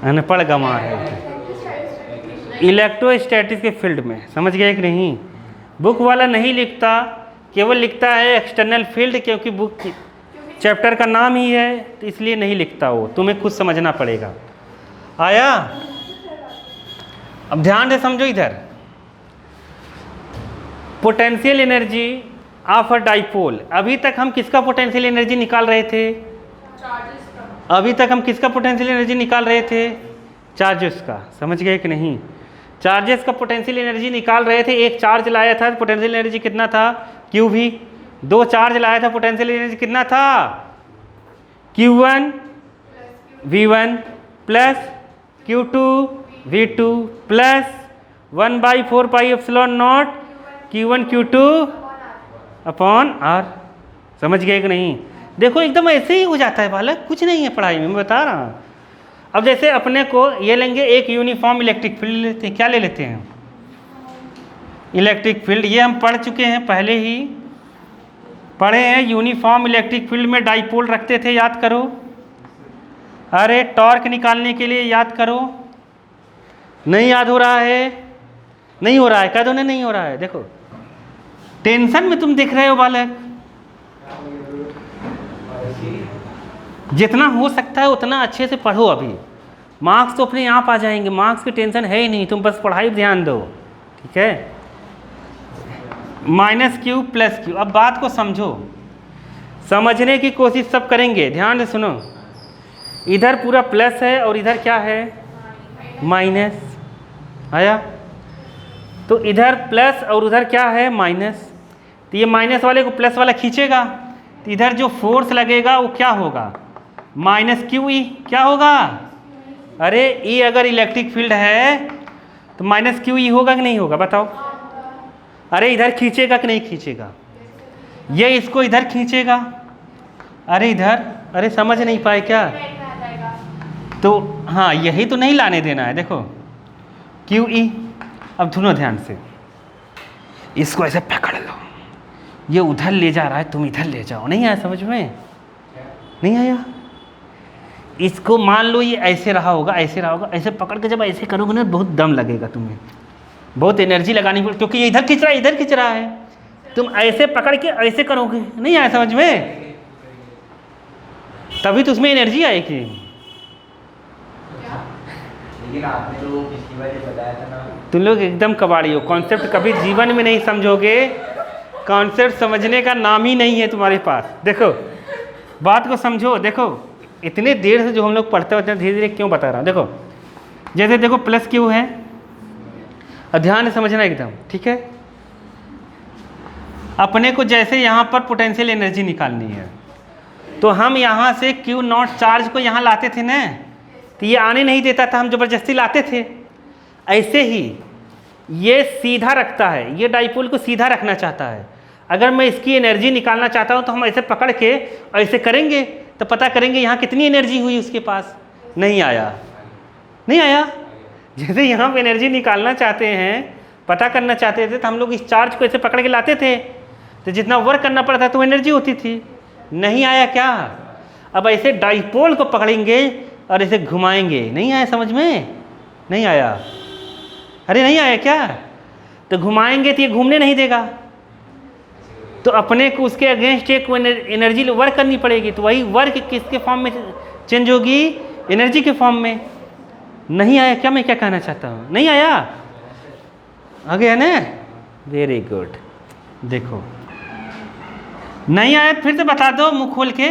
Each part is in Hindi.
अनपढ़ गंवार है। इलेक्ट्रोस्टैटिक्स के फील्ड में, समझ गए कि नहीं? बुक वाला नहीं लिखता, केवल लिखता है एक्सटर्नल फील्ड, क्योंकि बुक चैप्टर का नाम ही है तो इसलिए नहीं लिखता वो, तुम्हें खुद समझना पड़ेगा। आया? अब ध्यान से समझो इधर। Potential energy of a dipole, अभी तक हम किसका पोटेंशियल एनर्जी निकाल रहे थे? अभी तक हम किसका पोटेंशियल एनर्जी निकाल रहे थे? चार्जेस का। समझ गए कि नहीं? चार्जेस का पोटेंशियल एनर्जी निकाल रहे थे। एक चार्ज लाया था, पोटेंशियल एनर्जी कितना था? क्यू भी। दो चार्ज लाया था, पोटेंशियल एनर्जी कितना था? Q1 V1 plus Q2 V2 plus 1/4 pi epsilon not Q1 Q2 upon R। समझ गए कि नहीं? देखो एकदम ऐसे ही हो जाता है बालक, कुछ नहीं है पढ़ाई में, मैं बता रहा हूँ। अब जैसे अपने को ये लेंगे, एक यूनिफॉर्म इलेक्ट्रिक फील्ड लेते हैं। क्या ले लेते हैं? Electric field. ये हम पढ़ चुके हैं, पहले ही पढ़े हैं। यूनिफॉर्म इलेक्ट्रिक फील्ड में डाइपोल रखते थे, याद करो। अरे टॉर्क निकालने के लिए याद करो। नहीं याद हो रहा है? नहीं हो रहा है? कह दो नहीं हो रहा है। देखो टेंशन में तुम दिख रहे हो बालक। जितना हो सकता है उतना अच्छे से पढ़ो। अभी मार्क्स तो अपने आप आ जाएंगे, मार्क्स की टेंशन है ही नहीं, तुम बस पढ़ाई पर ध्यान दो, ठीक है? -Q plus Q। अब बात को समझो, समझने की कोशिश सब करेंगे, ध्यान से सुनो। इधर पूरा प्लस है और इधर क्या है? माइनस। आया? तो इधर प्लस और उधर क्या है? माइनस। तो ये माइनस वाले को प्लस वाला खींचेगा, तो इधर जो फोर्स लगेगा वो क्या होगा? -QE। क्या होगा? अरे E अगर इलेक्ट्रिक फील्ड है तो -QE होगा कि नहीं होगा? बताओ। अरे इधर खींचेगा कि नहीं खींचेगा? ये इसको इधर खींचेगा, अरे इधर, अरे समझ नहीं पाए क्या? तो हाँ, यही तो नहीं लाने देना है। देखो QE। अब सुनो ध्यान से, इसको ऐसे पकड़ लो, ये उधर ले जा रहा है, तुम इधर ले जाओ। नहीं आया समझ में? नहीं आया? इसको मान लो ये ऐसे रहा होगा, ऐसे रहा होगा, ऐसे पकड़ के जब ऐसे करोगे ना, बहुत दम लगेगा तुम्हें, बहुत एनर्जी लगानी पड़ेगी, क्योंकि ये इधर खींच रहा है, इधर खींच रहा है। तुम ऐसे पकड़ के ऐसे करोगे, नहीं आया समझ में? तभी तो उसमें एनर्जी आएगी। लेकिन आपने तो पिछली बार ये बताया था ना, तुम लोग एकदम कबाड़ी हो, कॉन्सेप्ट कभी जीवन में नहीं समझोगे, कॉन्सेप्ट समझने का नाम ही नहीं है तुम्हारे पास। देखो बात को समझो। देखो इतने देर से जो हम लोग पढ़ते होते हैं, धीरे धीरे क्यों बता रहा हूँ। देखो जैसे देखो प्लस क्यू है, ध्यान से समझना एकदम, ठीक है? अपने को जैसे यहाँ पर पोटेंशियल एनर्जी निकालनी है, तो हम यहाँ से Q0 चार्ज को यहाँ लाते थे ना, तो ये आने नहीं देता था, हम ज़बरदस्ती लाते थे। ऐसे ही ये सीधा रखता है, ये डाइपोल को सीधा रखना चाहता है। अगर मैं इसकी एनर्जी निकालना चाहता हूँ तो हम ऐसे पकड़ के ऐसे करेंगे, तो पता करेंगे यहाँ कितनी एनर्जी हुई उसके पास। नहीं आया? नहीं आया? जैसे यहाँ पे एनर्जी निकालना चाहते हैं, पता करना चाहते थे, तो हम लोग इस चार्ज को ऐसे पकड़ के लाते थे, तो जितना वर्क करना पड़ता तो एनर्जी होती थी। नहीं आया क्या? अब ऐसे डाइपोल को पकड़ेंगे और ऐसे घुमाएंगे। नहीं आया समझ में? नहीं आया? अरे नहीं आया क्या? तो घुमाएंगे तो ये घूमने नहीं देगा, तो अपने को उसके अगेंस्ट एक एनर्जी वर्क करनी पड़ेगी। तो वही वर्क किसके फॉर्म में चेंज होगी? एनर्जी के फॉर्म में। नहीं आया क्या? मैं क्या कहना चाहता हूँ? नहीं आया? आ गया ना? Very good. देखो नहीं आया फिर से बता दो मुंह खोल के।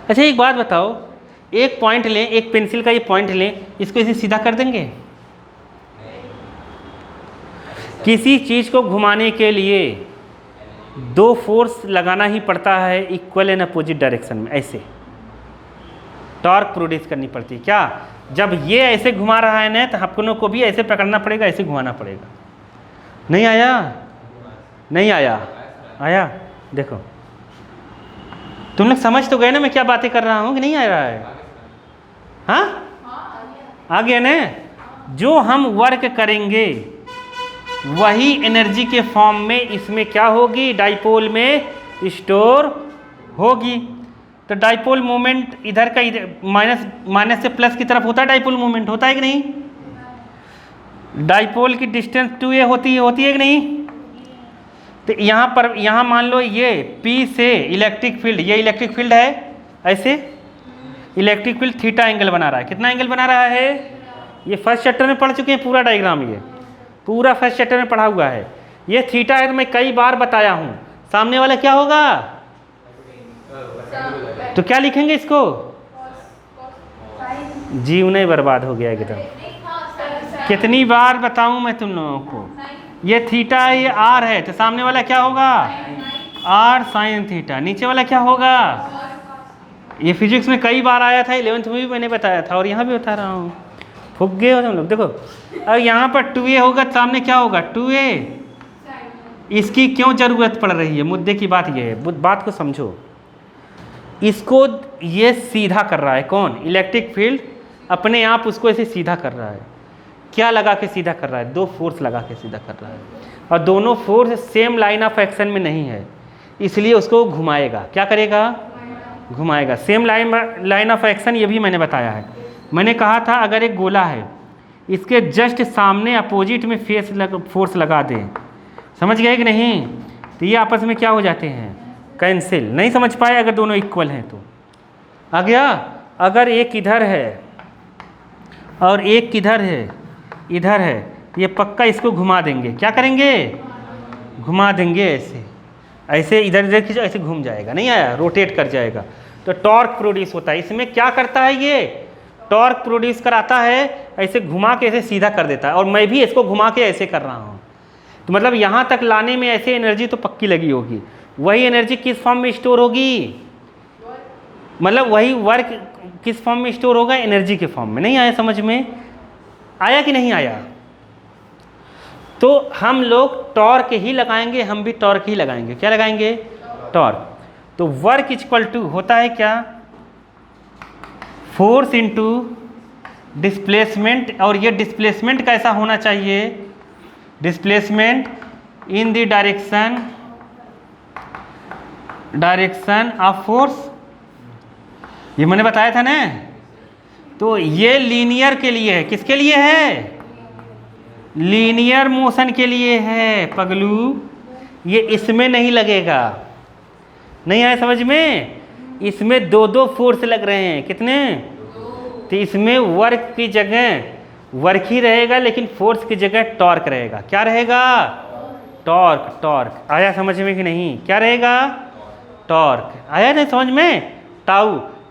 अच्छा एक बात बताओ, एक पॉइंट लें, एक पेंसिल का ये पॉइंट लें, इसको इसे सीधा कर देंगे? किसी चीज़ को घुमाने के लिए दो फोर्स लगाना ही पड़ता है, इक्वल एंड अपोजिट डायरेक्शन में। ऐसे टॉर्क प्रोड्यूस करनी पड़ती है। क्या? जब ये ऐसे घुमा रहा है ना, तो अपनों को भी ऐसे पकड़ना पड़ेगा, ऐसे घुमाना पड़ेगा। नहीं आया? नहीं आया? आया? देखो तुम लोग समझ तो गए ना मैं क्या बातें कर रहा हूँ कि नहीं आ रहा है? हाँ आ गया ना? जो हम वर्क करेंगे वही एनर्जी के फॉर्म में इसमें क्या होगी? डाइपोल में स्टोर होगी। तो डाइपोल मोमेंट इधर का इधर माइनस से प्लस की तरफ होता है, डाइपोल मोमेंट होता है कि नहीं? डाइपोल की डिस्टेंस 2a होती है कि नहीं? तो यहाँ मान लो ये P से इलेक्ट्रिक फील्ड, ये इलेक्ट्रिक फील्ड है, ऐसे इलेक्ट्रिक फील्ड थीटा एंगल बना रहा है। कितना एंगल बना रहा है? ये फर्स्ट चैप्टर में पढ़ चुके हैं पूरा डायग्राम, ये पूरा फर्स्ट चैप्टर में पढ़ा हुआ है। ये थीटा है तो मैं कई बार बताया हूँ। सामने वाला क्या होगा? तो क्या लिखेंगे इसको? जीवन ही बर्बाद हो गया एकदम। कितनी बार बताऊं मैं तुम लोगों को? ये थीटा है, ये आर है, तो सामने वाला क्या होगा? R sine theta. नीचे वाला क्या होगा? ये फिजिक्स में कई बार आया था, 11th में भी मैंने बताया था और यहाँ भी बता रहा हूँ। फूक गए हो तुम लोग। देखो अब यहाँ पर 2a होगा, सामने क्या होगा? 2a। इसकी क्यों जरूरत पड़ रही है? मुद्दे की बात ये है, बात को समझो। इसको ये सीधा कर रहा है कौन? इलेक्ट्रिक फील्ड अपने आप उसको ऐसे सीधा कर रहा है। क्या लगा के सीधा कर रहा है? 2 फोर्स लगा के सीधा कर रहा है, और दोनों force same line of action में नहीं है, इसलिए उसको घुमाएगा। क्या करेगा? घुमाएगा। सेम लाइन ऑफ एक्शन ये भी मैंने बताया है। मैंने कहा था अगर एक गोला है, इसके जस्ट सामने अपोजिट में फोर्स लगा दें, समझ गए कि नहीं? तो ये आपस में क्या हो जाते हैं? कैंसिल। नहीं समझ पाए? अगर दोनों इक्वल हैं तो आ गया। अगर एक इधर है और एक किधर है? इधर है, ये पक्का इसको घुमा देंगे। क्या करेंगे? घुमा देंगे ऐसे, ऐसे इधर इधर खींचो, ऐसे घूम जाएगा। नहीं आया? रोटेट कर जाएगा। तो टॉर्क प्रोड्यूस होता है। इसमें क्या करता है? ये टॉर्क प्रोड्यूस कराता है, ऐसे घुमा के ऐसे सीधा कर देता है। और मैं भी इसको घुमा के ऐसे कर रहा हूँ, तो मतलब यहाँ तक लाने में ऐसे एनर्जी तो पक्की लगी होगी। वही एनर्जी किस फॉर्म में स्टोर होगी? मतलब वही वर्क किस फॉर्म में स्टोर होगा? एनर्जी के फॉर्म में। नहीं आया समझ में? आया कि नहीं आया? तो हम लोग टॉर्क ही लगाएंगे, हम भी टॉर्क ही लगाएंगे। क्या लगाएंगे? टॉर्क। तो वर्क इक्वल टू होता है क्या? Force into displacement. और ये डिस्प्लेसमेंट कैसा होना चाहिए? Displacement in the direction of force. ये मैंने बताया था ना। तो ये लीनियर के लिए है। किसके लिए है? लीनियर मोशन के लिए है पगलू। ये इसमें नहीं लगेगा। नहीं आया समझ में? इसमें 2 फोर्स लग रहे हैं। कितने? तो इसमें वर्क की जगह वर्क ही रहेगा, लेकिन फोर्स की जगह टॉर्क रहेगा। क्या रहेगा? टॉर्क। टॉर्क आया समझ में कि नहीं? क्या रहेगा? टॉर्क। आया नहीं समझ में?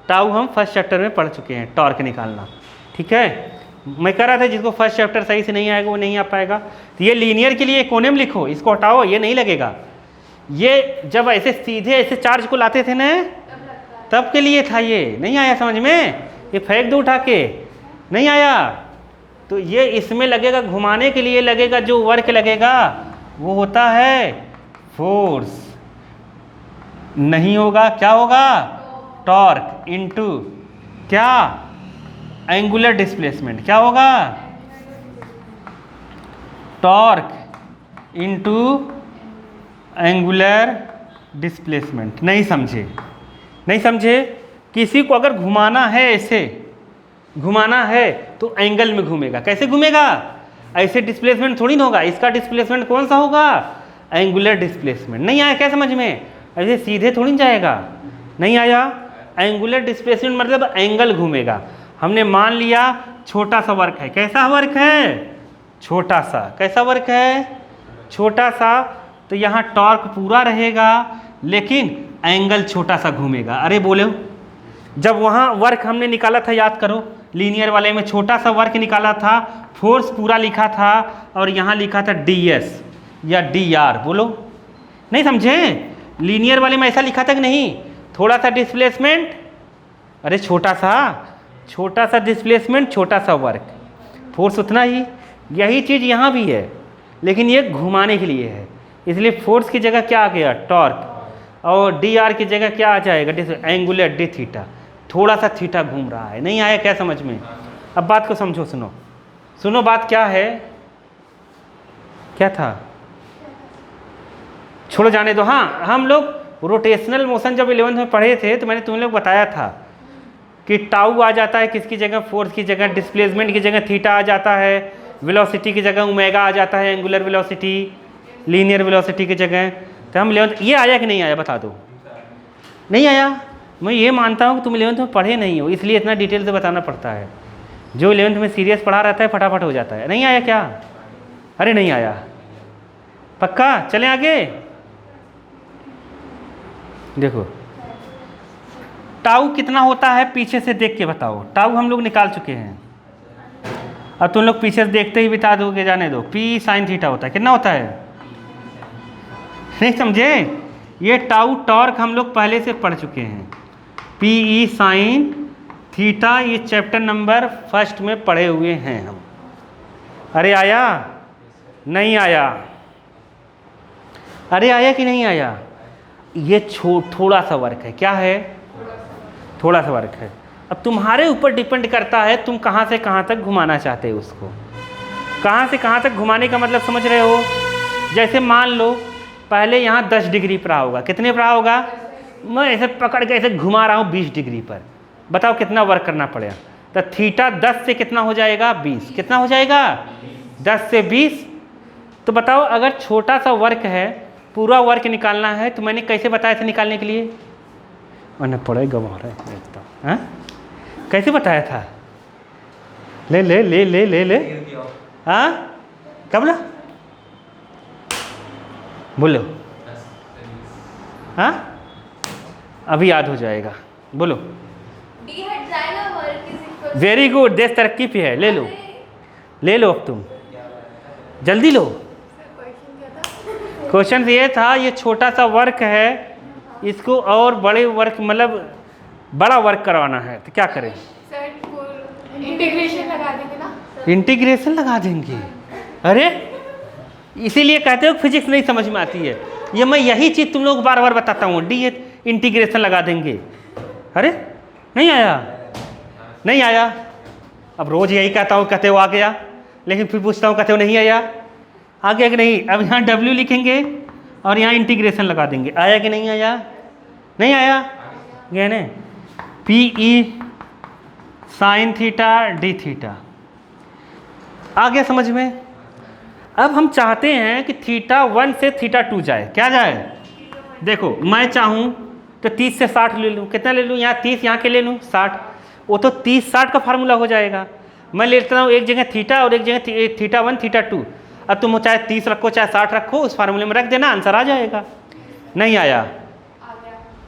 टाउ हम फर्स्ट चैप्टर में पढ़ चुके हैं, टॉर्क निकालना। ठीक है, मैं कह रहा था जिसको फर्स्ट चैप्टर सही से नहीं आएगा वो नहीं आ पाएगा। तो ये लीनियर के लिए कोने में लिखो, इसको हटाओ, ये नहीं लगेगा। ये जब ऐसे सीधे ऐसे चार्ज को लाते थे ना, तब के लिए था। ये नहीं आया समझ में? ये फेंक दो उठा के। नहीं आया? तो ये इसमें लगेगा, घुमाने के लिए लगेगा। जो वर्क लगेगा वो होता है फोर्स। नहीं होगा, क्या होगा? टॉर्क इनटू क्या? Angular displacement. क्या होगा? Torque into angular displacement. नहीं समझे? नहीं समझे? किसी को अगर घुमाना है, ऐसे घुमाना है तो एंगल में घूमेगा। कैसे घूमेगा? ऐसे डिस्प्लेसमेंट थोड़ी ना होगा। इसका डिस्प्लेसमेंट कौन सा होगा? Angular displacement. नहीं आया क्या समझ में? ऐसे सीधे थोड़ी जाएगा। नहीं आया? एंगुलर डिस्प्लेसमेंट मतलब एंगल घूमेगा। हमने मान लिया छोटा सा वर्क है। कैसा वर्क है? छोटा सा। कैसा वर्क है? छोटा सा। तो यहाँ टॉर्क पूरा रहेगा, लेकिन एंगल छोटा सा घूमेगा। अरे बोलो, जब वहाँ वर्क हमने निकाला था, याद करो, लीनियर वाले में छोटा सा वर्क निकाला था, फोर्स पूरा लिखा था, और यहाँ लिखा था ds या dr। बोलो, नहीं समझे? लीनियर वाले में ऐसा लिखा था कि नहीं? थोड़ा सा डिस्प्लेसमेंट, अरे छोटा सा डिस्प्लेसमेंट, छोटा सा वर्क, फोर्स उतना ही। यही चीज़ यहाँ भी है, लेकिन ये घुमाने के लिए है, इसलिए फोर्स की जगह क्या आ गया? टॉर्क। और dr की जगह क्या आ जाएगा? Angular d theta. थोड़ा सा थीटा घूम रहा है। नहीं आया क्या समझ में? अब बात को समझो, सुनो बात क्या है? क्या था? छोड़ो, जाने दो। हाँ, हम लोग रोटेशनल मोशन जब 11th में पढ़े थे तो मैंने तुम लोग बताया था कि टाउ आ जाता है किसकी जगह, फोर्स की जगह, डिस्प्लेसमेंट की जगह थीटा आ जाता है, वेलोसिटी की जगह ओमेगा आ जाता है, एंगुलर वेलोसिटी, लीनियर वेलोसिटी की जगह। तो हम 11th, ये आया कि नहीं आया बता दो। नहीं आया? मैं ये मानता हूँ कि तुम 11th में पढ़े नहीं हो, इसलिए इतना डिटेल से बताना पड़ता है। जो 11th में सीरियस पढ़ा रहता है फटाफट हो जाता है। नहीं आया क्या? अरे नहीं आया, पक्का? चलें आगे। देखो टाउ कितना होता है पीछे से देख के बताओ। टाउ हम लोग निकाल चुके हैं, अब तुम लोग पीछे से देखते ही बता दोगे, जाने दो। पी साइन थीटा होता है, कितना होता है? नहीं समझे? ये टाउ टॉर्क हम लोग पहले से पढ़ चुके हैं। पी ई साइन थीटा, ये चैप्टर नंबर 1 में पढ़े हुए हैं हम। अरे आया? नहीं आया? अरे आया कि नहीं आया? ये थोड़ा सा वर्क है। क्या है? थोड़ा सा वर्क है। अब तुम्हारे ऊपर डिपेंड करता है तुम कहाँ से कहाँ तक घुमाना चाहते हो उसको। कहाँ से कहाँ तक घुमाने का मतलब समझ रहे हो? जैसे मान लो पहले यहाँ 10 डिग्री पर रहा होगा, कितने पर रहा होगा? मैं ऐसे पकड़ के ऐसे घुमा रहा हूँ 20 डिग्री पर। बताओ कितना वर्क करना पड़ेगा? तो थीटा 10 से कितना हो जाएगा? 20। कितना हो जाएगा? 10 से 20। तो बताओ अगर छोटा सा वर्क है, पूरा वर्क निकालना है, तो मैंने कैसे बताया था निकालने के लिए? मैंने पढ़ेगा वहाँ हाँ, कैसे बताया था? ले ले ले ले ले ले हाँ, क्या बोला? बोलो। हाँ, अभी याद हो जाएगा, बोलो। वेरी गुड, देश तरक्की पे है। ले लो, ले लो, अब तुम जल्दी लो। क्वेश्चन ये था, ये छोटा सा वर्क है, इसको और बड़े वर्क मतलब बड़ा वर्क करवाना है, तो क्या करें? इंटीग्रेशन लगा देंगे ना? इंटीग्रेशन लगा देंगे? अरे इसीलिए कहते हो फिजिक्स नहीं समझ में आती है। ये मैं यही चीज़ तुम लोग बार बार बताता हूँ, डी इंटीग्रेशन लगा देंगे। अरे नहीं आया? नहीं आया? अब रोज़ यही कहता हूँ, कहते हो आ गया, लेकिन फिर पूछता हूँ कहते हो नहीं आया। आ गया कि नहीं? अब यहाँ W लिखेंगे और यहाँ इंटीग्रेशन लगा देंगे। आया कि नहीं आया? नहीं आया? गया ना? P E sine theta d theta आ गया समझ में? अब हम चाहते हैं कि थीटा 1 से थीटा 2 जाए। क्या जाए? देखो मैं चाहूँ तो 30 से 60 ले लूँ। कितना ले लूँ? यहाँ 30, यहाँ के ले लूँ 60। वो तो 30-60 का फार्मूला हो जाएगा। मैं लेता हूँ एक जगह थीटा और एक जगह थीटा 1 थीटा 2। अब तुम चाहे 30 रखो चाहे 60 रखो, उस फार्मूले में रख देना, आंसर आ जाएगा। नहीं आया?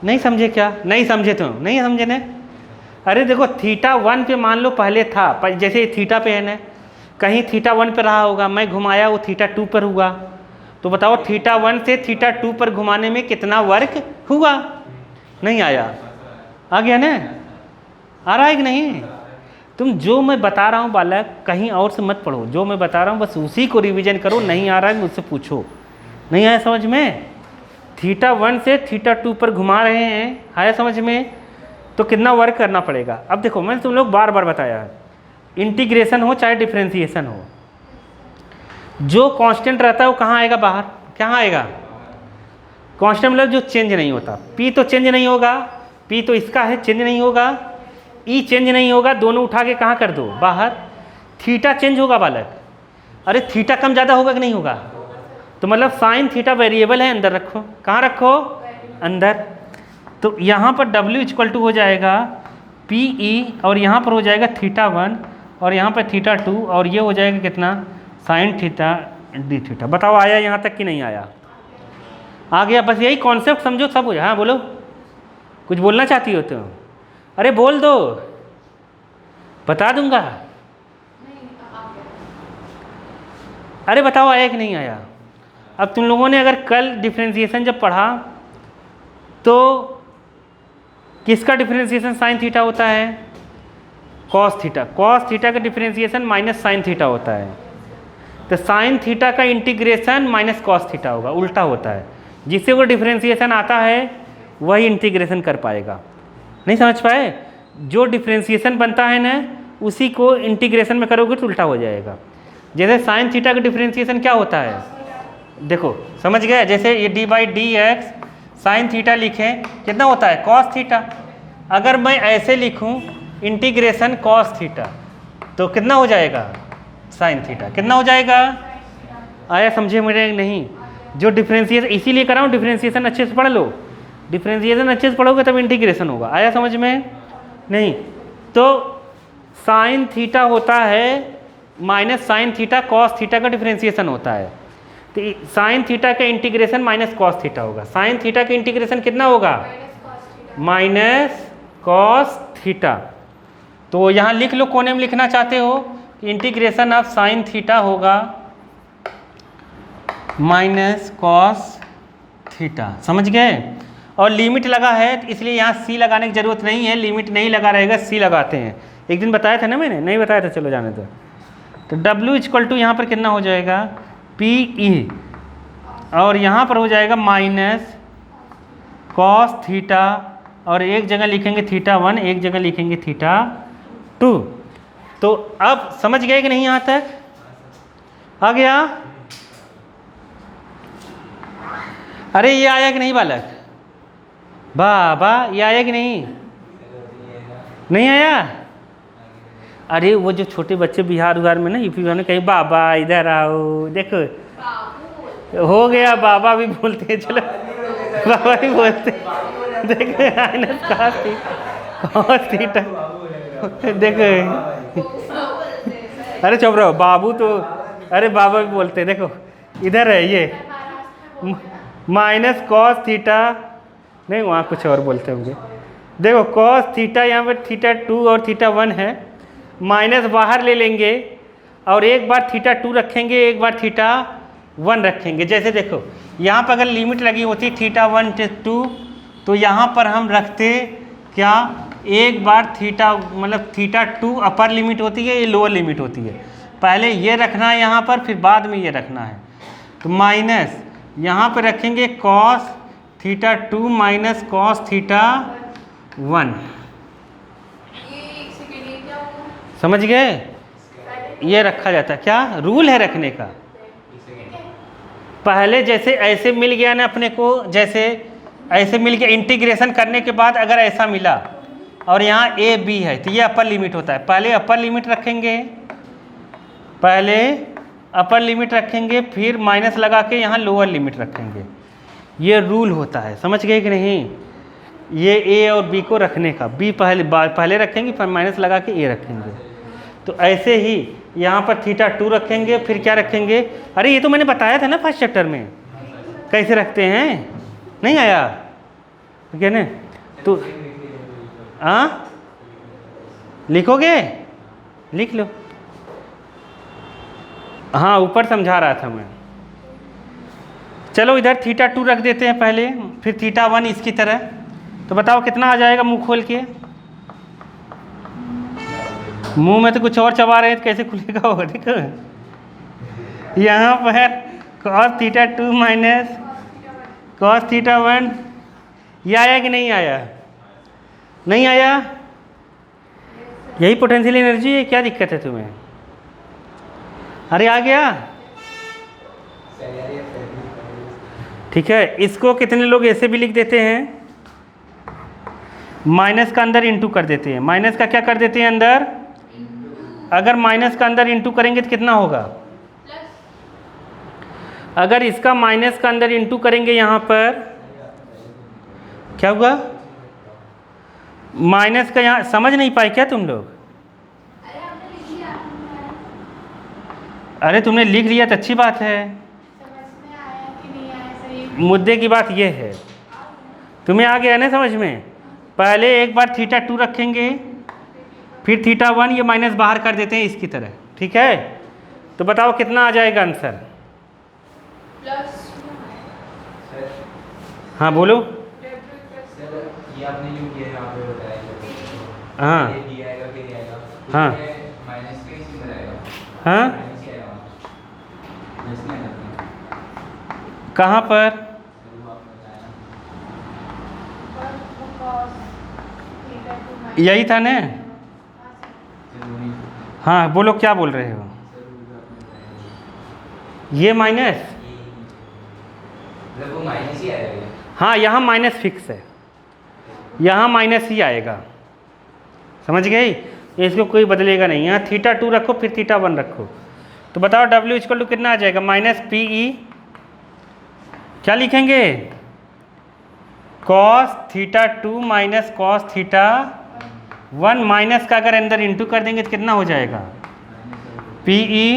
नहीं समझे क्या? नहीं समझे तुम? नहीं समझे ने? अरे देखो थीटा 1 पे मान लो पहले था, पर जैसे थीटा पे है ना, कहीं थीटा 1 पे रहा होगा, मैं घुमाया वो थीटा 2 पर हुआ। तो बताओ थीटा 1 से थीटा 2 पर घुमाने में कितना वर्क हुआ? नहीं आया? आ गया ना? आ रहा है कि नहीं? तुम जो मैं बता रहा हूँ बालक, कहीं और से मत पढ़ो, जो मैं बता रहा हूँ बस उसी को रिवीजन करो। नहीं आ रहा है मुझसे पूछो। नहीं आया समझ में? थीटा 1 से थीटा 2 पर घुमा रहे हैं, आया समझ में? तो कितना वर्क करना पड़ेगा? अब देखो मैंने तुम लोग बार बार बताया है, इंटीग्रेशन हो चाहे डिफ्रेंसिएशन हो, जो कांस्टेंट रहता है वो कहाँ आएगा? बाहर। कहाँ आएगा? कांस्टेंट मतलब जो चेंज नहीं होता। पी तो चेंज नहीं होगा, पी तो इसका है, चेंज नहीं होगा। ई चेंज नहीं होगा, दोनों उठा के कहाँ कर दो? बाहर। थीटा चेंज होगा बालक। अरे थीटा कम ज़्यादा होगा कि नहीं होगा? तो मतलब साइन थीटा वेरिएबल है, अंदर रखो। कहाँ रखो? अंदर। तो यहाँ पर W = हो जाएगा PE और यहाँ पर हो जाएगा थीटा 1 और यहाँ पर थीटा 2 और ये हो जाएगा कितना? Sign theta d theta. बताओ आया यहाँ तक कि नहीं आया? आ गया? बस यही कॉन्सेप्ट समझो, सब हो जाए। हाँ बोलो, कुछ बोलना चाहती हो तो? अरे बोल दो, बता दूंगा। अरे बताओ आया कि नहीं आया? अब तुम लोगों ने अगर कल डिफरेंशिएशन जब पढ़ा तो किसका डिफरेंशिएशन साइन थीटा होता है? Cos theta. कॉस थीटा का डिफरेंशिएशन माइनस साइन थीटा होता है। तो साइन थीटा का इंटीग्रेशन माइनस कॉस थीटा होगा, उल्टा होता है। जिससे वो डिफरेंशिएशन आता है वही इंटीग्रेशन कर पाएगा। नहीं समझ पाए? जो डिफरेंशिएशन बनता है ना, उसी को इंटीग्रेशन में करोगे तो उल्टा हो जाएगा। जैसे साइन थीटा का डिफरेंशिएशन क्या होता है? देखो समझ गए? जैसे ये d/dx साइन थीटा लिखें, कितना होता है कॉस थीटा। अगर मैं ऐसे लिखूं इंटीग्रेशन कॉस थीटा तो कितना हो जाएगा साइन थीटा, कितना हो जाएगा। आया समझे मेरे नहीं, जो डिफ्रेंशिएशन इसीलिए कराऊँ, डिफ्रेंशिएशन अच्छे से पढ़ लो, डिफ्रेंशिएशन अच्छे से पढ़ोगे तब इंटीग्रेशन होगा। आया समझ में नहीं। तो साइन थीटा होता है minus sine theta cos theta का डिफ्रेंशिएशन होता है, तो साइन थीटा का इंटीग्रेशन माइनस कॉस थीटा होगा। साइन थीटा का इंटीग्रेशन कितना होगा माइनस कॉस थीटा। तो यहाँ लिख लो, कोने में लिखना चाहते हो इंटीग्रेशन ऑफ साइन थीटा होगा माइनस कॉस थीटा, समझ गए। और लिमिट लगा है तो इसलिए यहाँ सी लगाने की जरूरत नहीं है, लिमिट नहीं लगा रहेगा, सी लगाते हैं। एक दिन बताया था ना मैंने, नहीं बताया था, चलो जाने दो। तो W इक्वल टू यहाँ पर कितना हो जाएगा PE, और यहाँ पर हो जाएगा माइनस कॉस थीटा, और एक जगह लिखेंगे थीटा 1, एक जगह लिखेंगे थीटा 2। तो अब समझ गए कि नहीं, यहाँ तक आ गया। अरे ये आया कि नहीं बालक, बाबा ये आया कि नहीं, नहीं आया। अरे वो जो छोटे बच्चे बिहार उहार में ना यूपी में कहीं बाबा इधर आओ, देखो हो गया, बाबा भी बोलते हैं, चलो बाबा भी बोलते हैं, देखो कॉस थीटा देखो। अरे चुप रहो, बाबू तो, अरे बाबा भी बोलते हैं, देखो इधर है ये माइनस कॉस थीटा, नहीं वहाँ कुछ और बोलते होंगे। देखो कॉस थीटा, यहाँ पर थीटा 2 और थीटा 1 है, माइनस बाहर ले लेंगे और एक बार थीटा 2 रखेंगे, एक बार थीटा 1 रखेंगे। जैसे देखो यहाँ पर अगर लिमिट लगी होती थीटा 1 2, तो यहाँ पर हम रखते क्या, एक बार थीटा मतलब थीटा 2 अपर लिमिट होती है, ये लोअर लिमिट होती है। पहले ये रखना है यहाँ पर, फिर बाद में ये रखना है। तो माइनस यहाँ पर रखेंगे cos theta 2 minus cos theta 1, समझ गए। ये रखा जाता है, क्या रूल है रखने का। पहले जैसे ऐसे मिल गया ना अपने को, जैसे ऐसे मिल गया, इंटीग्रेशन करने के बाद अगर ऐसा मिला और यहाँ ए बी है तो ये अपर लिमिट होता है। पहले अपर लिमिट रखेंगे, पहले अपर लिमिट रखेंगे, फिर माइनस लगा के यहाँ लोअर लिमिट रखेंगे। ये रूल होता है, समझ गए कि नहीं। ये ए और बी को रखने का, बी पहले रखेंगे, फिर माइनस लगा के ए रखेंगे। तो ऐसे ही यहाँ पर थीटा 2 रखेंगे, फिर क्या रखेंगे, अरे ये तो मैंने बताया था ना फर्स्ट चैप्टर में कैसे रखते हैं, नहीं आया ठीक है ना। तो लिखोगे, लिख लो। हाँ ऊपर समझा रहा था मैं। चलो इधर थीटा 2 रख देते हैं पहले, फिर थीटा 1 इसकी तरह। तो बताओ कितना आ जाएगा, मुंह खोल के। मुंह में तो कुछ और चबा रहे हैं तो कैसे खुलेगा वो, देखो यहाँ पर cos theta 2 minus cos theta 1, ये आया कि नहीं आया, नहीं आया। यही पोटेंशियल एनर्जी है, क्या दिक्कत है तुम्हें। अरे आ गया, ठीक है। इसको कितने लोग ऐसे भी लिख देते हैं, माइनस का अंदर इंटू कर देते हैं। माइनस का क्या कर देते हैं अंदर, अगर माइनस का अंदर इंटू करेंगे तो कितना होगा, अगर इसका माइनस का अंदर इंटू करेंगे यहाँ पर क्या होगा, माइनस का यहाँ समझ नहीं पाए क्या तुम लोग। अरे तुमने लिख लिया तो अच्छी बात है, मुद्दे की बात ये है, तुम्हें आ गया ना समझ में। पहले एक बार थीटा 2 रखेंगे, फिर थीटा 1, ये माइनस बाहर कर देते हैं इसकी तरह, ठीक है। तो बताओ कितना आ जाएगा आंसर। हाँ बोलो। ये आपने जो किया है यहाँ पे बताया, हाँ हाँ माइनस के इसी में आएगा, हाँ माइनस ही आएगा, माइनस नहीं आएगा। कहाँ पर, यही था ना। हाँ बोलो क्या बोल रहे हो, ये माइनस, वो माइनस ही आएगा। हाँ यहाँ माइनस फिक्स है, यहाँ माइनस ही आएगा, समझ गए? इसको कोई बदलेगा नहीं। यहाँ θ2 रखो फिर θ1 रखो, तो बताओ W इक्वल टू कितना आ जाएगा? माइनस PE, क्या लिखेंगे? cos θ2 माइनस cos θ1, माइनस का अगर अंदर इंटू कर देंगे तो कितना हो जाएगा? PE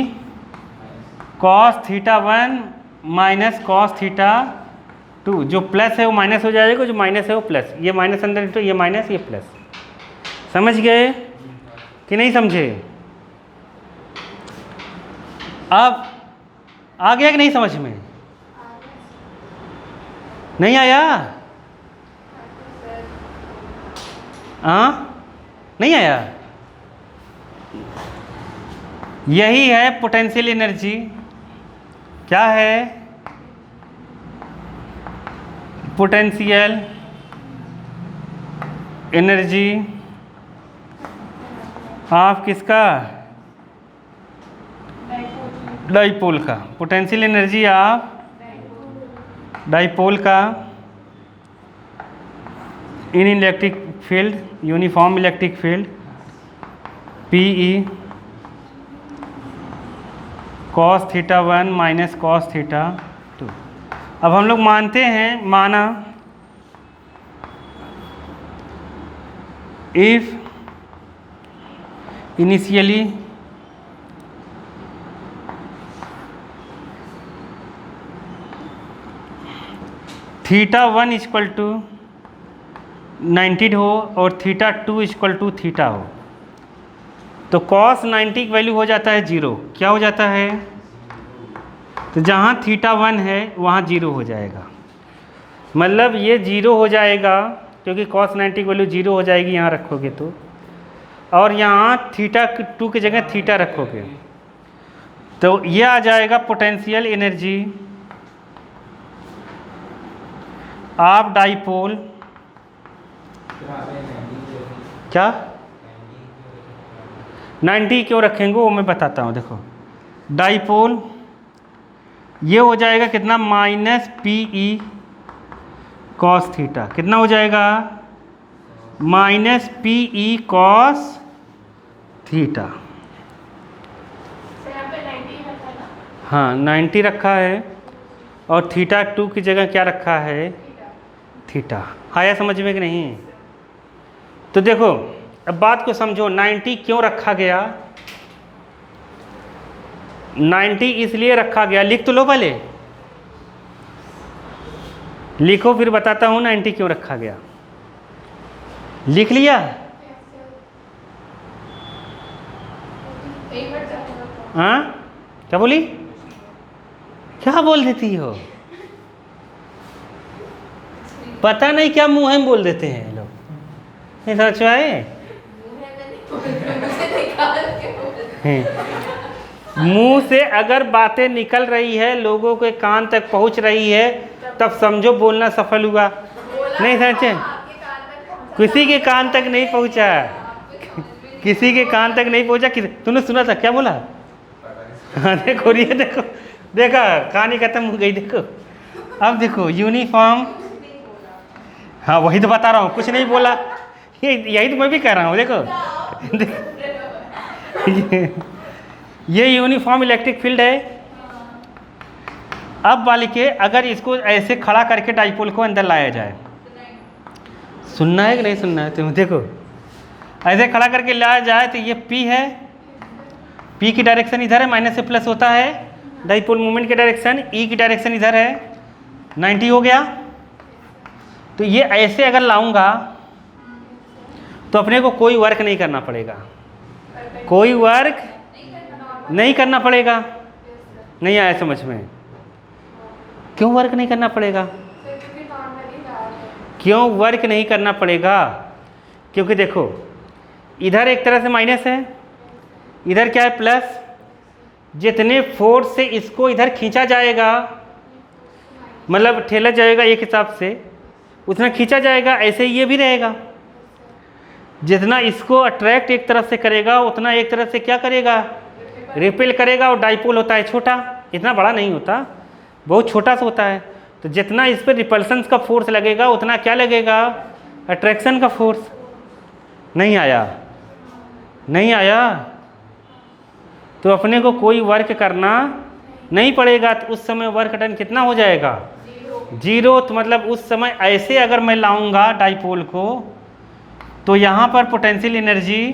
cos θ1 माइनस cos θ2, जो प्लस है वो माइनस हो जाएगा, जो माइनस है वो प्लस, ये माइनस अंदर इंटू ये माइनस ये प्लस। समझ गए कि नहीं समझे? अब आ गया कि नहीं समझ में? नहीं आया? हाँ नहीं आया? यही है पोटेंशियल एनर्जी। क्या है? पोटेंशियल एनर्जी ऑफ किसका? डाइपोल का। पोटेंशियल एनर्जी ऑफ डाइपोल का in electric field, uniform electric field, PE cos θ1 minus cos θ2। अब हम लोग मानते हैं, माना इफ इनिशियली θ1 इक्वल टू 90 हो और θ2 इक्वल टू थीटा हो, तो cos 90 की वैल्यू हो जाता है 0। क्या हो जाता है? तो जहाँ θ1 है वहाँ 0 हो जाएगा, मतलब ये 0 हो जाएगा क्योंकि cos 90 की वैल्यू 0 हो जाएगी यहाँ रखोगे तो, और यहाँ θ2 की जगह थीटा रखोगे तो ये आ जाएगा पोटेंशियल एनर्जी ऑफ डाइपोल। क्या 90 क्यों रखेंगे वो मैं बताता हूँ। देखो डाइपोल ये हो जाएगा कितना? Minus PE cos theta. कितना हो जाएगा? Minus PE cos theta. हाँ 90 रखा है और θ2 की जगह क्या रखा है? थीटा। आया समझ में कि नहीं? तो देखो अब बात को समझो, 90 क्यों रखा गया? 90 इसलिए रखा गया, लिख तो लो पहले, लिखो फिर बताता हूँ 90 क्यों रखा गया। लिख लिया? हाँ क्या बोली? क्या बोल देती हो? पता नहीं क्या मुंह है बोल देते हैं लोग, नहीं समझ में आए? मुंह से अगर बातें निकल रही है, लोगों के कान तक पहुंच रही है, तब समझो बोलना सफल हुआ। नहीं समझे? किसी के कान तक नहीं पहुंचा, किसी के कान तक नहीं पहुंचा। तूने सुना था? क्या बोला? हाँ देखो ये देखो, देखा कहानी खत्म हो गई। देखो अब देखो यूनिफॉर्म, हाँ वही तो बता रहा हूँ, कुछ नहीं बोला, यही तो मैं भी कह रहा हूँ। देखो ये यूनिफॉर्म इलेक्ट्रिक फील्ड है। अब वाले के अगर इसको ऐसे खड़ा करके डाइपोल को अंदर लाया जाए, सुनना है कि नहीं सुनना है तुम्हें? देखो ऐसे खड़ा करके लाया जाए तो ये P है, P की डायरेक्शन इधर है, माइनस से प्लस होता है, डाइपोल मूवमेंट की डायरेक्शन E की डायरेक्शन इधर है, 90 हो गया। तो ये ऐसे अगर लाऊंगा तो अपने को कोई वर्क नहीं करना पड़ेगा, कोई वर्क नहीं करना पड़ेगा। नहीं आया समझ में? क्यों वर्क नहीं करना पड़ेगा? क्यों वर्क नहीं करना पड़ेगा? क्योंकि देखो इधर एक तरह से माइनस है, इधर क्या है? प्लस। जितने फोर्स से इसको इधर खींचा जाएगा, मतलब ठेला जाएगा एक हिसाब से, उतना खींचा जाएगा। ऐसे ही ये भी रहेगा, जितना इसको अट्रैक्ट एक तरफ से करेगा उतना एक तरफ से क्या करेगा? रिपेल करेगा। और डाइपोल होता है छोटा, इतना बड़ा नहीं होता, बहुत छोटा सा होता है। तो जितना इस पर रिपल्सन का फोर्स लगेगा उतना क्या लगेगा, अट्रैक्शन का फोर्स। नहीं आया, नहीं आया, तो अपने को कोई वर्क करना नहीं पड़ेगा। तो उस समय वर्क डन कितना हो जाएगा, 0। तो मतलब उस समय ऐसे अगर मैं लाऊंगा डाइपोल को, तो यहाँ पर पोटेंशियल एनर्जी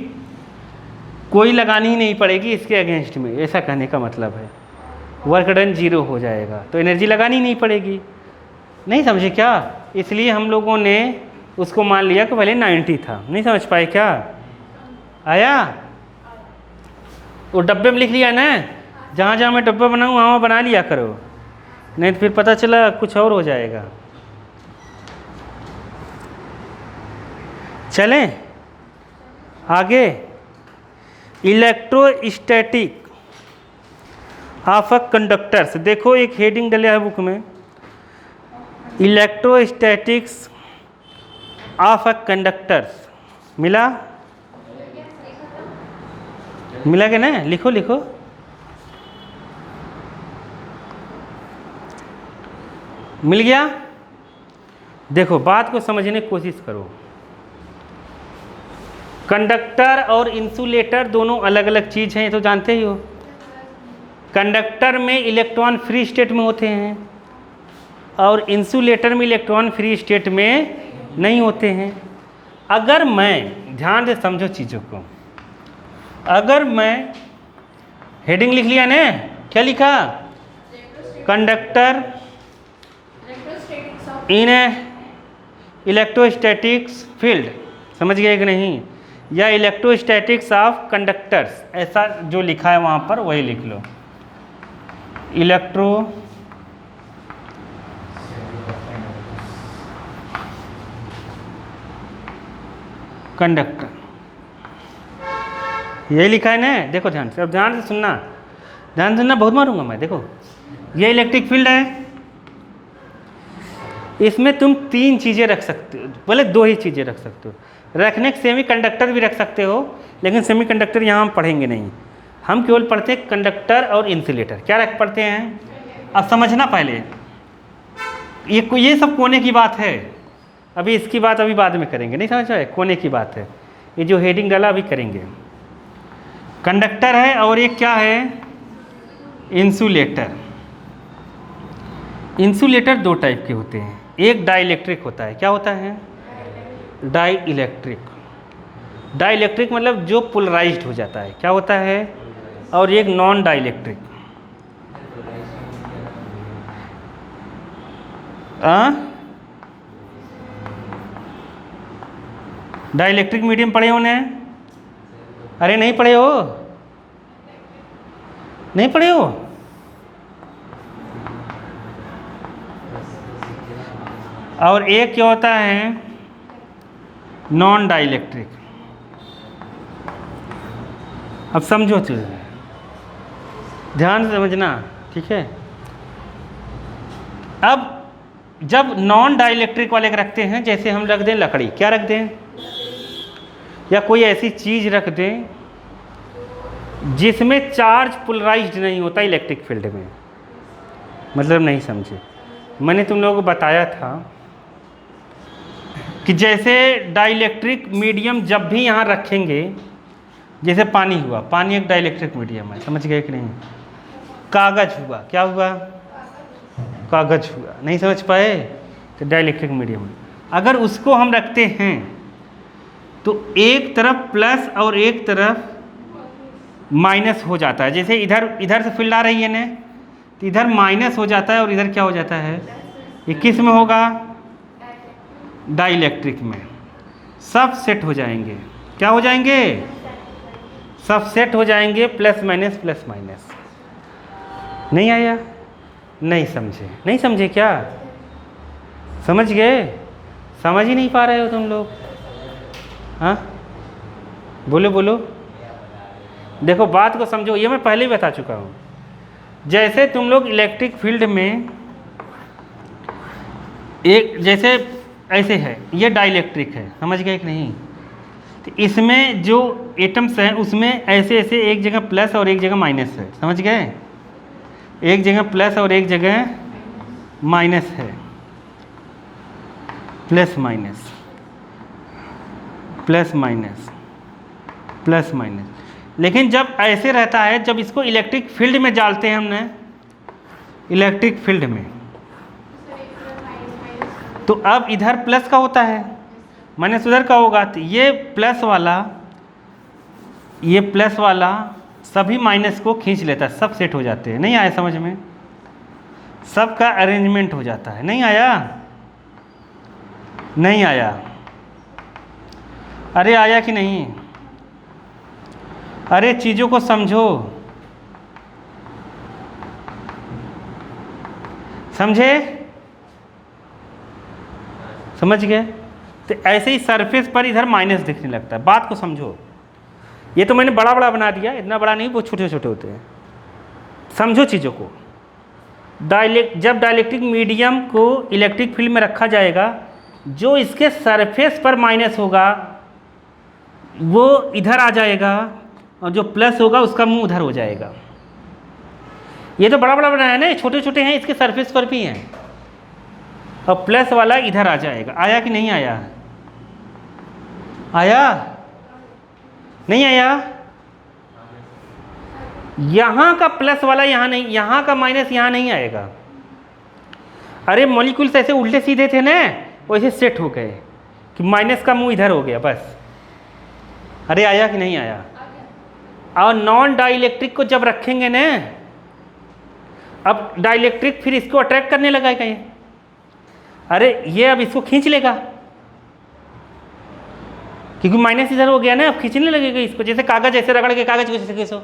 कोई लगानी ही नहीं पड़ेगी इसके अगेंस्ट में, ऐसा कहने का मतलब है। वर्क डन 0 हो जाएगा, तो एनर्जी लगानी नहीं पड़ेगी। नहीं समझे क्या? इसलिए हम लोगों ने उसको मान लिया कि पहले 90 था। नहीं समझ पाए क्या? आया? वो डब्बे में लिख लिया ना, जहाँ जहाँ मैं डब्बा बनाऊँ वहाँ वहाँ बना लिया करो, नहीं तो फिर पता चला कुछ और हो जाएगा। चलें आगे। इलेक्ट्रोस्टैटिक ऑफ अ कंडक्टर्स, देखो एक हेडिंग डला है बुक में, इलेक्ट्रोस्टैटिक्स ऑफ अ कंडक्टर्स। मिला? मिला क्या ना? लिखो लिखो। मिल गया? देखो बात को समझने की कोशिश करो। कंडक्टर और इंसुलेटर दोनों अलग अलग चीज़ हैं, ये तो जानते ही हो। कंडक्टर में इलेक्ट्रॉन फ्री स्टेट में होते हैं और इंसुलेटर में इलेक्ट्रॉन फ्री स्टेट में नहीं होते हैं। अगर मैं, ध्यान से समझो चीज़ों को, अगर मैं हेडिंग लिख लिया ना, क्या लिखा? कंडक्टर इन इलेक्ट्रोस्टैटिक्स फील्ड, समझ गए कि नहीं? या इलेक्ट्रोस्टैटिक्स ऑफ कंडक्टर्स, ऐसा जो लिखा है वहाँ पर वही लिख लो। इलेक्ट्रो कंडक्टर, यही लिखा है ना। देखो ध्यान से, अब ध्यान से सुनना, ध्यान से सुनना, बहुत मारूंगा मैं। देखो ये इलेक्ट्रिक फील्ड है, इसमें तुम 3 चीज़ें रख सकते हो, बोले 2 ही चीज़ें रख सकते हो। रखने के सेमी कंडक्टर भी रख सकते हो, लेकिन सेमी कंडक्टर यहाँ हम पढ़ेंगे नहीं, हम केवल पढ़ते हैं कंडक्टर और इंसुलेटर। क्या रख पढ़ते हैं? अब समझना पहले, ये सब कोने की बात है, अभी इसकी बात अभी बाद में करेंगे, नहीं समझ आए? कोने की बात है, ये जो हेडिंग डाला अभी करेंगे। कंडक्टर है और एक क्या है? इंसुलेटर। इंसुलेटर 2 टाइप के होते हैं, एक डाइलेक्ट्रिक होता है। क्या होता है? डाइलेक्ट्रिक। डाइलेक्ट्रिक मतलब जो पोलराइज्ड हो जाता है, क्या होता है? और एक नॉन डाइलेक्ट्रिक। डाइलेक्ट्रिक मीडियम पढ़े हो ने? अरे नहीं पढ़े हो? नहीं पढ़े हो? और एक क्या होता है? Non dielectric. अब समझो चीज़, ध्यान से समझना, ठीक है? अब जब नॉन डाइलेक्ट्रिक वाले रखते हैं, जैसे हम रख दें लकड़ी, क्या रख दें, या कोई ऐसी चीज़ रख दें जिसमें चार्ज पोलराइज्ड नहीं होता इलेक्ट्रिक फील्ड में, मतलब नहीं समझे? मैंने तुम लोगों को बताया था कि जैसे डाइलेक्ट्रिक मीडियम जब भी यहाँ रखेंगे, जैसे पानी हुआ, पानी एक डाइलेक्ट्रिक मीडियम है, समझ गए कि नहीं? कागज हुआ, क्या हुआ? कागज हुआ, नहीं समझ पाए? तो डाइलेक्ट्रिक मीडियम। अगर उसको हम रखते हैं तो एक तरफ प्लस और एक तरफ माइनस हो जाता है। जैसे इधर से फील्ड आ रही है ना, तो इधर माइनस हो जाता है और इधर क्या हो जाता है? ये किस में होगा? डाइलेक्ट्रिक में। सब सेट हो जाएंगे, क्या हो जाएंगे? सब सेट हो जाएंगे, प्लस माइनस प्लस माइनस। नहीं आया? नहीं समझे? नहीं समझे क्या? समझ गए? समझ ही नहीं पा रहे हो तुम लोग? हाँ बोलो बोलो। देखो बात को समझो, ये मैं पहले ही बता चुका हूँ। जैसे तुम लोग इलेक्ट्रिक फील्ड में एक, जैसे ऐसे है, ये डाइलेक्ट्रिक है, समझ गए कि नहीं? तो इसमें जो एटम्स हैं उसमें ऐसे ऐसे एक जगह प्लस और एक जगह माइनस है, समझ गए? एक जगह प्लस और एक जगह माइनस है। Plus minus plus minus plus minus. लेकिन जब ऐसे रहता है, जब इसको इलेक्ट्रिक फील्ड में डालते हैं हमने, इलेक्ट्रिक फील्ड में, तो अब इधर प्लस का होता है, माइनस उधर का होगा। तो ये प्लस वाला सभी माइनस को खींच लेता है, सब सेट हो जाते हैं। नहीं आया समझ में? सबका अरेंजमेंट हो जाता है। नहीं आया? नहीं आया? अरे आया कि नहीं? अरे चीज़ों को समझो, समझे? समझ गए? तो ऐसे ही सरफेस पर इधर माइनस दिखने लगता है। बात को समझो। ये तो मैंने बड़ा बड़ा बना दिया, इतना बड़ा नहीं, वो छोटे छोटे होते हैं। समझो चीज़ों को। जब डाइलेक्ट्रिक मीडियम को इलेक्ट्रिक फील्ड में रखा जाएगा, जो इसके सरफेस पर माइनस होगा वो इधर आ जाएगा, और जो प्लस होगा उसका मुंह उधर हो जाएगा। ये तो बड़ा बड़ा बनाया ना, छोटे छोटे हैं, इसके सरफेस पर भी हैं, और प्लस वाला इधर आ जाएगा। आया कि नहीं आया? आया? नहीं आया? यहाँ का प्लस वाला यहाँ नहीं, यहाँ का माइनस यहाँ नहीं आएगा। अरे मॉलिक्यूल्स ऐसे उल्टे सीधे थे ना, वैसे सेट हो गए कि माइनस का मुंह इधर हो गया बस। अरे आया कि नहीं आया? और नॉन डाइलेक्ट्रिक को जब रखेंगे ना, अब डाइलेक्ट्रिक फिर इसको अट्रैक्ट करने लगा कहीं, अरे ये अब इसको खींच लेगा, क्योंकि माइनस इधर हो गया ना, अब खींचने लगेगा इसको। जैसे कागज ऐसे रगड़ के कागज कैसे खींचो,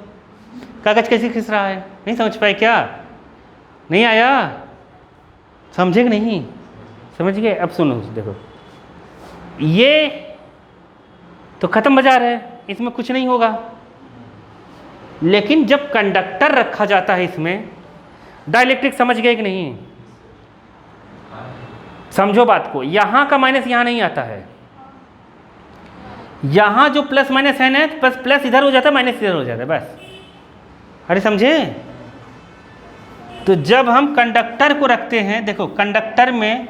कागज कैसे खींच रहा है? नहीं समझ पाए क्या? नहीं आया? समझे कि नहीं? समझ गए? अब सुनो, देखो, ये तो खत्म बाजार है, इसमें कुछ नहीं होगा। लेकिन जब कंडक्टर रखा जाता है इसमें, डाइलेक्ट्रिक समझ गए कि नहीं? समझो बात को। यहां का माइनस यहां नहीं आता है, यहां जो प्लस माइनस है ना, बस प्लस इधर हो जाता है, माइनस इधर हो जाता है बस। अरे समझे? तो जब हम कंडक्टर को रखते हैं, देखो कंडक्टर में,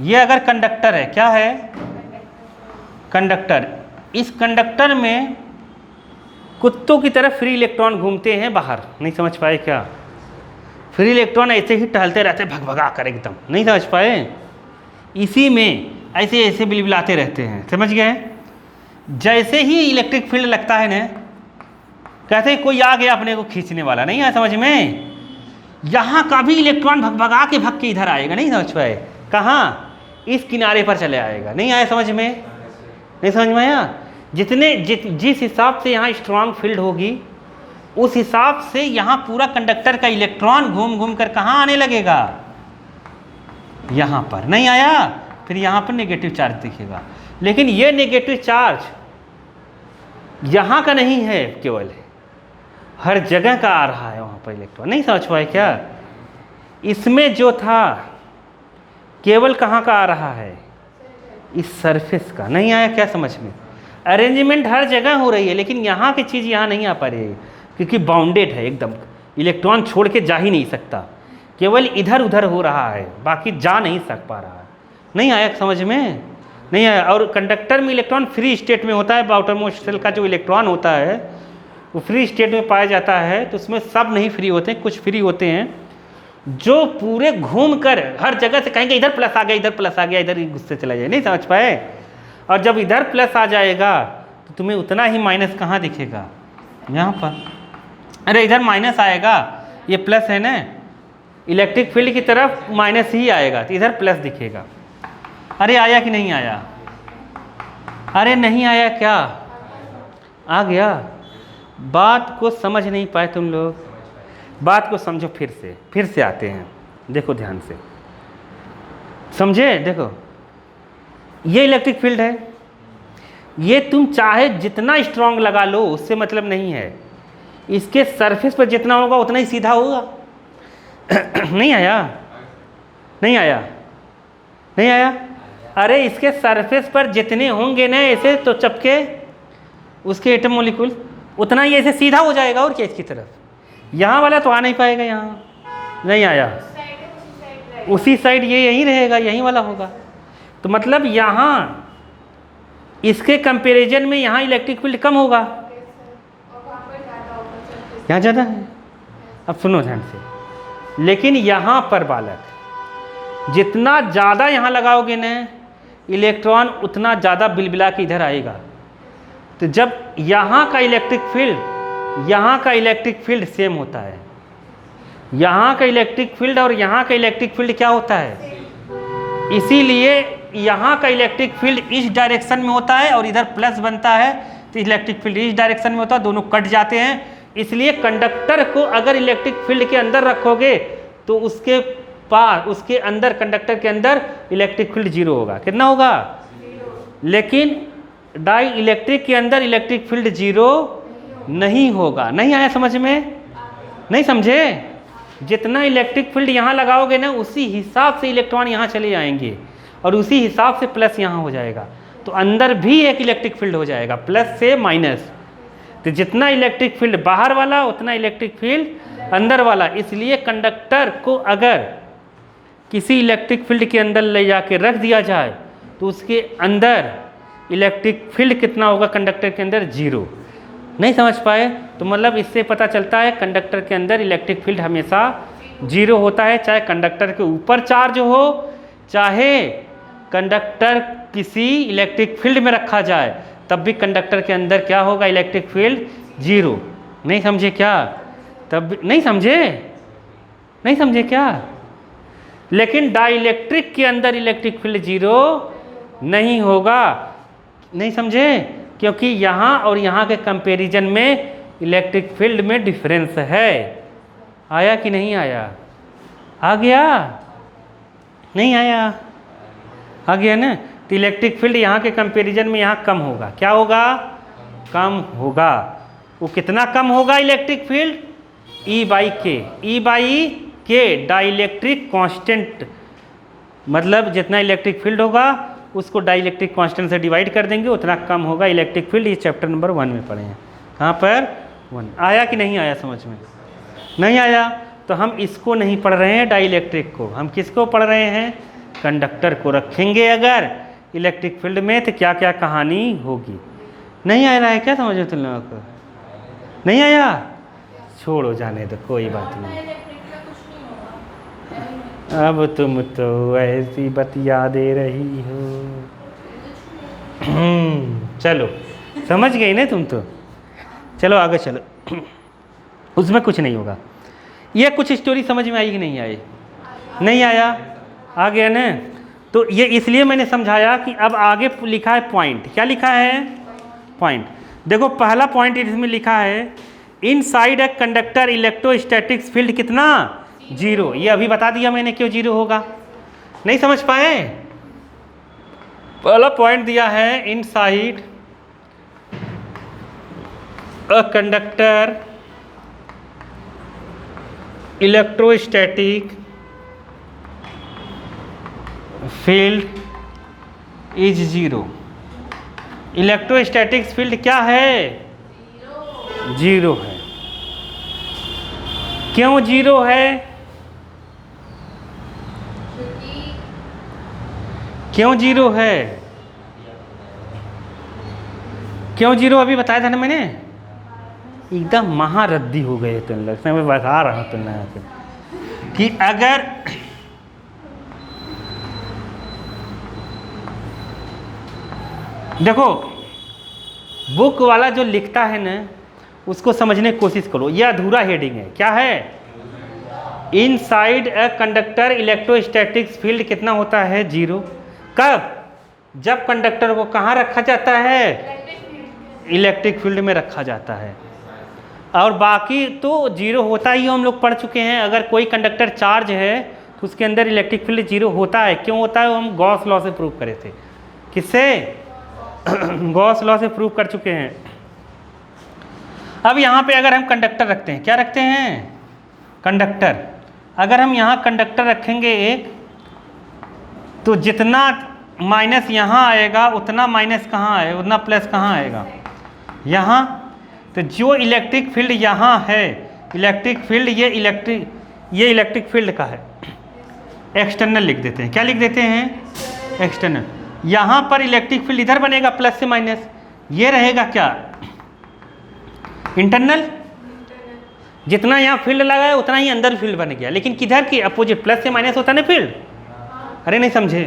ये अगर कंडक्टर है, क्या है? कंडक्टर। इस कंडक्टर में कुत्तों की तरह फ्री इलेक्ट्रॉन घूमते हैं बाहर। नहीं समझ पाए क्या? फ्री इलेक्ट्रॉन ऐसे ही टहलते रहते हैं भगभगा कर एकदम। नहीं समझ पाए? इसी में ऐसे ऐसे बिलबिलाते रहते हैं। समझ गए? जैसे ही इलेक्ट्रिक फील्ड लगता है ना, कहते हैं कोई आ गया अपने को खींचने वाला। नहीं आया समझ में? यहाँ का भी इलेक्ट्रॉन भगभगा के भग के इधर आएगा। नहीं समझ पाए? कहाँ? इस किनारे पर चले आएगा। नहीं आया समझ में? नहीं समझ में आया? जिस हिसाब से यहाँ स्ट्रॉन्ग फील्ड होगी, उस हिसाब से यहाँ पूरा कंडक्टर का इलेक्ट्रॉन घूम घूम कर कहाँ आने लगेगा? यहाँ पर। नहीं आया? फिर यहाँ पर नेगेटिव चार्ज दिखेगा। लेकिन ये नेगेटिव चार्ज यहाँ का नहीं है, केवल हर जगह का आ रहा है वहाँ पर इलेक्ट्रॉन। नहीं समझ पाए क्या? इसमें जो था केवल कहाँ का आ रहा है? इस सरफेस का। नहीं आया क्या समझ में? अरेंजमेंट हर जगह हो रही है, लेकिन यहाँ की चीज़ यहाँ नहीं आ पा रही है, क्योंकि बाउंडेड है एकदम। इलेक्ट्रॉन छोड़ के जा ही नहीं सकता, केवल इधर उधर हो रहा है, बाकी जा नहीं सक पा रहा है। नहीं आया समझ में? नहीं आया? और कंडक्टर में इलेक्ट्रॉन फ्री स्टेट में होता है। आउटर मोस्ट शेल का जो इलेक्ट्रॉन होता है वो फ्री स्टेट में पाया जाता है। तो उसमें सब नहीं फ्री होते हैं, कुछ फ्री होते हैं जो पूरे घूम कर हर जगह से कहेंगे इधर प्लस आ गया, इधर प्लस आ गया, इधर ही गुस्से चला जाए। नहीं समझ पाए? और जब इधर प्लस आ जाएगा तो तुम्हें उतना ही माइनस कहाँ दिखेगा? यहाँ पर। अरे इधर माइनस आएगा, ये प्लस है ना, इलेक्ट्रिक फील्ड की तरफ माइनस ही आएगा, तो इधर प्लस दिखेगा। अरे आया कि नहीं आया? अरे नहीं आया क्या? आ गया? बात को समझ नहीं पाए तुम लोग? बात को समझो। फिर से आते हैं, देखो ध्यान से समझे। देखो ये इलेक्ट्रिक फील्ड है, ये तुम चाहे जितना स्ट्रांग लगा लो उससे मतलब नहीं है, इसके सरफेस पर जितना होगा उतना ही सीधा होगा। नहीं आया? नहीं आया? नहीं आया? अरे इसके सरफेस पर जितने होंगे ना ऐसे तो चपके उसके एटम मॉलिक्यूल, उतना ही ऐसे सीधा हो जाएगा। और क्या इसकी तरफ? यहाँ वाला तो आ नहीं पाएगा। यहाँ नहीं आया, उसी साइड ये यहीं रहेगा, यहीं वाला होगा। तो मतलब यहाँ इसके कंपैरिजन में यहाँ इलेक्ट्रिक फील्ड कम होगा, यहाँ ज़्यादा है। अब सुनो ध्यान से, लेकिन यहाँ पर बालक जितना ज़्यादा यहाँ लगाओगे ना इलेक्ट्रॉन उतना ज़्यादा बिलबिला के इधर आएगा। तो जब यहाँ का इलेक्ट्रिक फील्ड, यहाँ का इलेक्ट्रिक फील्ड सेम होता है, यहाँ का इलेक्ट्रिक फील्ड और यहाँ का इलेक्ट्रिक फील्ड क्या होता है, इसीलिए यहाँ का इलेक्ट्रिक फील्ड इस डायरेक्शन में होता है और इधर प्लस बनता है, तो इलेक्ट्रिक फील्ड इस डायरेक्शन में होता है, दोनों कट जाते हैं। इसलिए कंडक्टर को अगर इलेक्ट्रिक फील्ड के अंदर रखोगे तो उसके पार, उसके अंदर, कंडक्टर के अंदर इलेक्ट्रिक फील्ड जीरो होगा। कितना होगा? लेकिन डाई इलेक्ट्रिक के अंदर इलेक्ट्रिक फील्ड जीरो नहीं होगा। नहीं आया समझ में? नहीं समझे? जितना इलेक्ट्रिक फील्ड यहाँ लगाओगे ना उसी हिसाब से इलेक्ट्रॉन यहाँ चले जाएंगे और उसी हिसाब से प्लस यहाँ हो जाएगा। तो अंदर भी एक इलेक्ट्रिक फील्ड हो जाएगा, प्लस से माइनस। तो जितना इलेक्ट्रिक फील्ड बाहर वाला उतना इलेक्ट्रिक फील्ड अंदर वाला। इसलिए कंडक्टर को अगर किसी इलेक्ट्रिक फील्ड के अंदर ले जाके रख दिया जाए तो उसके अंदर इलेक्ट्रिक फील्ड कितना होगा कंडक्टर के अंदर? जीरो। नहीं समझ पाए? तो मतलब इससे पता चलता है कंडक्टर के अंदर इलेक्ट्रिक फील्ड हमेशा जीरो होता है, चाहे कंडक्टर के ऊपर चार्ज हो, चाहे कंडक्टर किसी इलेक्ट्रिक फील्ड में रखा जाए, तब भी कंडक्टर के अंदर क्या होगा? Electric field zero. नहीं समझे क्या? तब नहीं समझे? नहीं समझे क्या? लेकिन डाइलेक्ट्रिक के अंदर इलेक्ट्रिक फील्ड जीरो नहीं होगा। नहीं समझे? क्योंकि यहाँ और यहाँ के कंपैरिजन में इलेक्ट्रिक फील्ड में डिफरेंस है। आया कि नहीं आया? आ गया? नहीं आया? आ गया ना? तो इलेक्ट्रिक फील्ड यहाँ के कंपैरिजन में यहाँ कम होगा। क्या होगा? कम होगा। वो कितना कम होगा इलेक्ट्रिक फील्ड? E बाई के। E बाई के डाइलेक्ट्रिक कांस्टेंट, मतलब जितना इलेक्ट्रिक फील्ड होगा उसको डाइलेक्ट्रिक कांस्टेंट से डिवाइड कर देंगे उतना कम होगा इलेक्ट्रिक फील्ड। ये चैप्टर नंबर 1 में पढ़े हैं। कहाँ पर? 1। आया कि नहीं आया समझ में? नहीं आया? तो हम इसको नहीं पढ़ रहे हैं डाइलेक्ट्रिक को, हम किसको पढ़ रहे हैं? कंडक्टर को रखेंगे अगर इलेक्ट्रिक फील्ड में तो क्या क्या कहानी होगी। नहीं आ रहा है क्या समझ में तुम लोगों को? नहीं आया? छोड़ो जाने दो, कोई बात नहीं। अब तुम तो ऐसी बतिया दे रही हो। चलो समझ गई ना तुम तो? चलो आगे चलो। उसमें कुछ नहीं होगा। ये कुछ स्टोरी समझ में आई कि नहीं आई? नहीं आया? आ गया ना? तो ये इसलिए मैंने समझाया कि अब आगे लिखा है पॉइंट। क्या लिखा है? पॉइंट। देखो पहला पॉइंट इसमें लिखा है inside a conductor electrostatics field कितना? जीरो। ये अभी बता दिया मैंने क्यों जीरो होगा। नहीं समझ पाए? पहला पॉइंट दिया है inside a conductor electrostatic field is zero. Electrostatics field क्या है? जीरो है। क्यों जीरो है? क्यों जीरो है? क्यों जीरो अभी बताया था ना मैंने। एकदम महारद्दी हो गए तुम लोग। मैं बता रहा हूँ तुम लोग कि अगर देखो बुक वाला जो लिखता है ना उसको समझने की कोशिश करो। यह अधूरा हेडिंग है। क्या है? Inside a conductor electrostatics field कितना होता है? जीरो। कब? जब कंडक्टर को कहाँ रखा जाता है? इलेक्ट्रिक फील्ड में रखा जाता है। और बाकी तो जीरो होता ही हम लोग पढ़ चुके हैं। अगर कोई कंडक्टर चार्ज है तो उसके अंदर इलेक्ट्रिक फील्ड जीरो होता है। क्यों होता है? वो हम गॉस लॉ से प्रूव करे थे। किससे? गॉस लॉ से प्रूव कर चुके हैं। अब यहाँ पे अगर हम कंडक्टर रखते हैं, क्या रखते हैं? कंडक्टर। अगर हम यहाँ कंडक्टर रखेंगे एक, तो जितना माइनस यहाँ आएगा उतना माइनस कहाँ आएगा, उतना प्लस कहाँ आएगा? यहाँ। तो जो इलेक्ट्रिक फील्ड यहाँ है, इलेक्ट्रिक फील्ड ये इलेक्ट्रिक फील्ड का है। एक्सटर्नल लिख देते हैं। क्या लिख देते हैं? एक्सटर्नल। यहाँ पर इलेक्ट्रिक फील्ड इधर बनेगा प्लस से माइनस, ये रहेगा क्या, इंटरनल। जितना यहाँ फील्ड लगा है उतना ही अंदर फील्ड बन गया, लेकिन किधर की अपोजिट, प्लस से माइनस होता है ना फील्ड। अरे नहीं समझे,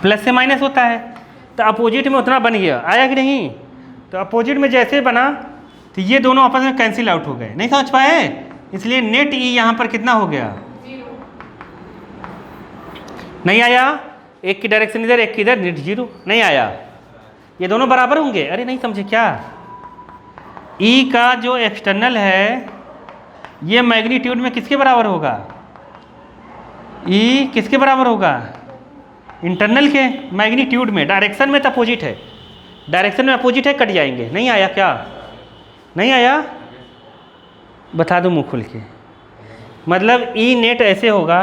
प्लस से माइनस होता है तो अपोजिट में उतना बन गया, आया कि नहीं। तो अपोजिट में जैसे बना तो ये दोनों आपस में कैंसिल आउट हो गए, नहीं समझ पाए, इसलिए नेट ई यहाँ पर कितना हो गया, नहीं आया। एक की डायरेक्शन इधर, एक की इधर, नेट जीरो, नहीं आया। ये दोनों बराबर होंगे, अरे नहीं समझे क्या। ई का जो एक्सटर्नल है ये मैग्नीट्यूड में किसके बराबर होगा, ई किसके बराबर होगा, इंटरनल के मैग्नीट्यूड में। डायरेक्शन में तो अपोजिट है, डायरेक्शन में अपोजिट है, कट जाएंगे। नहीं आया क्या, नहीं आया, बता दो मुँह खुल के। मतलब ई नेट ऐसे होगा,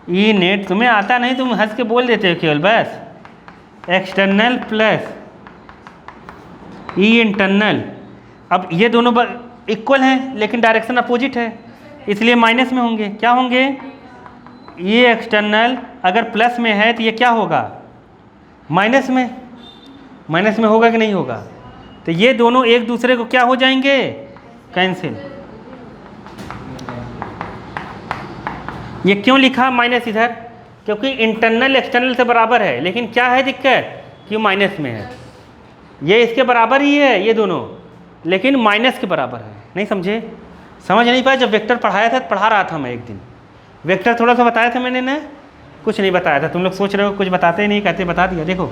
ई नेट तुम्हें आता नहीं, तुम हंस के बोल देते हो केवल बस, एक्सटर्नल प्लस ई इंटरनल। अब ये दोनों इक्वल हैं लेकिन डायरेक्शन अपोजिट है, इसलिए माइनस में होंगे। क्या होंगे, ये एक्सटर्नल अगर प्लस में है तो ये क्या होगा, माइनस में। माइनस में होगा कि नहीं होगा, तो ये दोनों एक दूसरे को क्या हो जाएंगे, कैंसिल। ये क्यों लिखा माइनस इधर, क्योंकि इंटरनल एक्सटर्नल से बराबर है, लेकिन क्या है दिक्कत कि माइनस में है। ये इसके बराबर ही है ये दोनों, लेकिन माइनस के बराबर है। नहीं समझे, समझ नहीं पाए। जब वेक्टर पढ़ाया था, पढ़ा रहा था मैं एक दिन, वेक्टर थोड़ा सा बताया था मैंने ना, कुछ नहीं बताया था। तुम लोग सोच रहे हो कुछ बताते ही नहीं, कहते बता दिया। देखो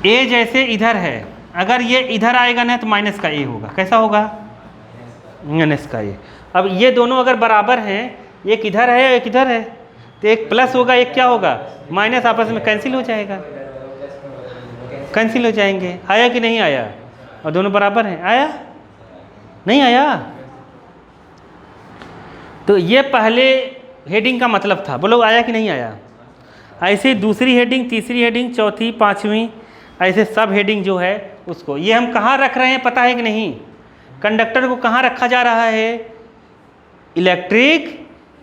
ए जैसे इधर है, अगर ये इधर आएगा ना तो माइनस का ए होगा, कैसा होगा, माइनस का ए। अब ये दोनों अगर बराबर हैं, एक इधर है एक इधर है, तो एक प्लस होगा एक क्या होगा, माइनस, आपस में कैंसिल हो जाएगा, कैंसिल हो जाएंगे। आया कि नहीं आया, और दोनों बराबर हैं, आया नहीं आया। तो ये पहले हेडिंग का मतलब था, बोलो आया कि नहीं आया। ऐसे दूसरी हेडिंग, तीसरी हेडिंग, चौथी, पांचवी, ऐसे सब हेडिंग जो है उसको, ये हम कहाँ रख रहे हैं पता है कि नहीं, कंडक्टर को कहाँ रखा जा रहा है, इलेक्ट्रिक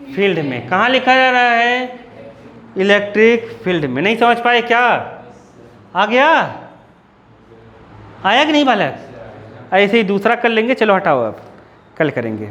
फील्ड में। कहाँ लिखा जा रहा है, इलेक्ट्रिक फील्ड में। नहीं समझ पाए क्या, आ गया, आया कि नहीं बालक। ऐसे ही दूसरा कर लेंगे, चलो हटाओ अब कल करेंगे।